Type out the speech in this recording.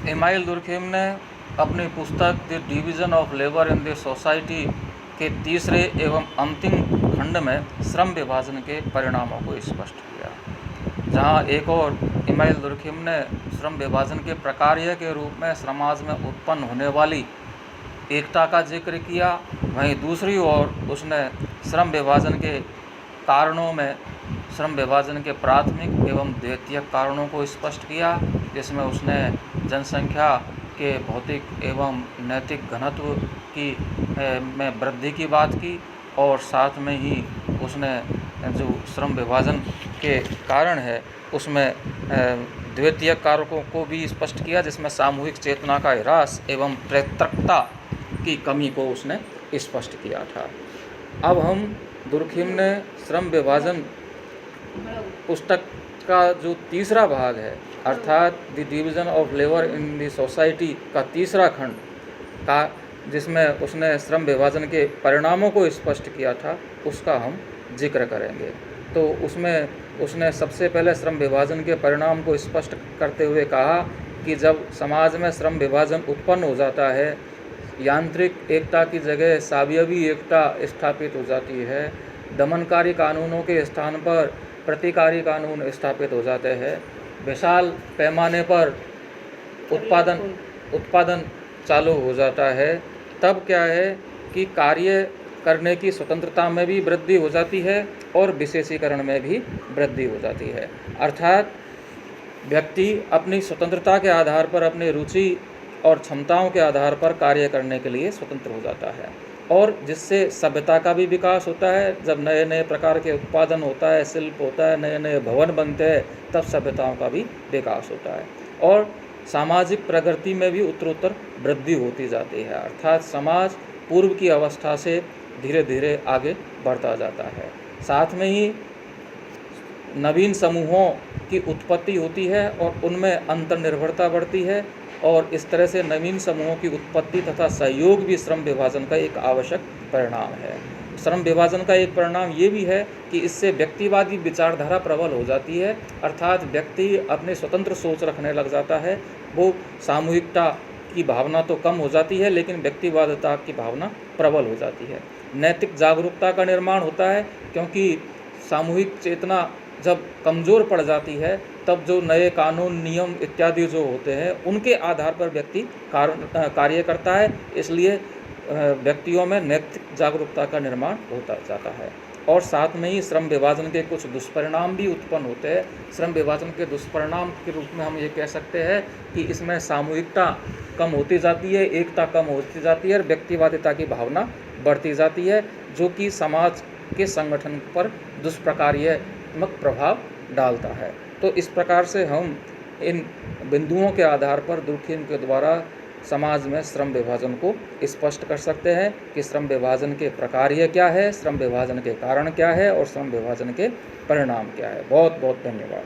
Email Durkheim ने अपनी पुस्तक the division of labour in the society के तीसरे एवं अंतिम खंड में श्रम विभाजन के परिणामों को स्पष्ट किया, जहां एक और इमाइल दुर्खिम ने श्रम विभाजन के प्रकार्य के रूप में समाज में उत्पन्न होने वाली एकता का जिक्र किया, वहीं दूसरी ओर उसने श्रम विभाजन के कारणों में श्रम विभाजन के प्राथमिक एवं द्वितीयक कारणों को स्पष्ट किया, जिसमें उसने जनसंख्या के भौतिक एवं नैतिक घनत्व की में वृद्धि की बात की, और साथ में ही उसने जो श्रम विभाजन के कारण है उसमें द्वितीयक कारकों को भी स्पष्ट किया, जिसमें सामूहिक चेतना का ह्रास एवं पैतृकता की कमी को उसने स्पष्ट किया था। अब हम दुर्खिम ने श्रम विभाजन पुस्तक का जो तीसरा भाग है, अर्थात the division of labour in the society का तीसरा खंड का, जिसमें उसने श्रम विभाजन के परिणामों को स्पष्ट किया था, उसका हम जिक्र करेंगे। तो उसमें उसने सबसे पहले श्रम विभाजन के परिणाम को स्पष्ट करते हुए कहा कि जब समाज में श्रम विभाजन उत्पन्न हो जाता है, यांत्रिक एकता की जगह सावयवी एकता स्थापित हो जाती है, दमनकारी कानूनों के स्थान पर प्रतिकारी कानून स्थापित हो जाते हैं, विशाल पैमाने पर उत्पादन चालू हो जाता है, तब क्या है कि कार्य करने की स्वतंत्रता में भी वृद्धि हो जाती है और विशेषीकरण में भी वृद्धि हो जाती है। अर्थात व्यक्ति अपनी स्वतंत्रता के आधार पर, अपनी रुचि और क्षमताओं के आधार पर कार्य करने के लिए स्वतंत्र हो जाता है, और जिससे सभ्यता का भी विकास होता है। जब नए नए प्रकार के उत्पादन होता है, शिल्प होता है, नए नए भवन बनते हैं, तब सभ्यताओं का भी विकास होता है और सामाजिक प्रगति में भी उत्तरोत्तर वृद्धि होती जाती है। अर्थात समाज पूर्व की अवस्था से धीरे धीरे आगे बढ़ता जाता है। साथ में ही नवीन समूहों की उत्पत्ति होती है और उनमें अंतर्निर्भरता बढ़ती है, और इस तरह से नवीन समूहों की उत्पत्ति तथा सहयोग भी श्रम विभाजन का एक आवश्यक परिणाम है। श्रम विभाजन का एक परिणाम ये भी है कि इससे व्यक्तिवादी विचारधारा प्रबल हो जाती है, अर्थात व्यक्ति अपने स्वतंत्र सोच रखने लग जाता है। वो सामूहिकता की भावना तो कम हो जाती है, लेकिन व्यक्तिवादिता की भावना प्रबल हो जाती है। नैतिक जागरूकता का निर्माण होता है, क्योंकि सामूहिक चेतना जब कमज़ोर पड़ जाती है, तब जो नए कानून, नियम इत्यादि जो होते हैं, उनके आधार पर व्यक्ति कार्य करता है। इसलिए व्यक्तियों में नैतिक जागरूकता का निर्माण होता जाता है। और साथ में ही श्रम विभाजन के कुछ दुष्परिणाम भी उत्पन्न होते हैं। श्रम विभाजन के दुष्परिणाम के रूप में हम ये कह सकते हैं कि इसमें सामूहिकता कम होती जाती है, एकता कम होती जाती है और व्यक्तिवादिता की भावना बढ़ती जाती है, जो कि समाज के संगठन पर दुष्प्रकार्यात्मक प्रभाव डालता है। तो इस प्रकार से हम इन बिंदुओं के आधार पर दुर्खिम के द्वारा समाज में श्रम विभाजन को स्पष्ट कर सकते हैं कि श्रम विभाजन के प्रकार्य क्या है, श्रम विभाजन के कारण क्या है और श्रम विभाजन के परिणाम क्या है। बहुत बहुत धन्यवाद।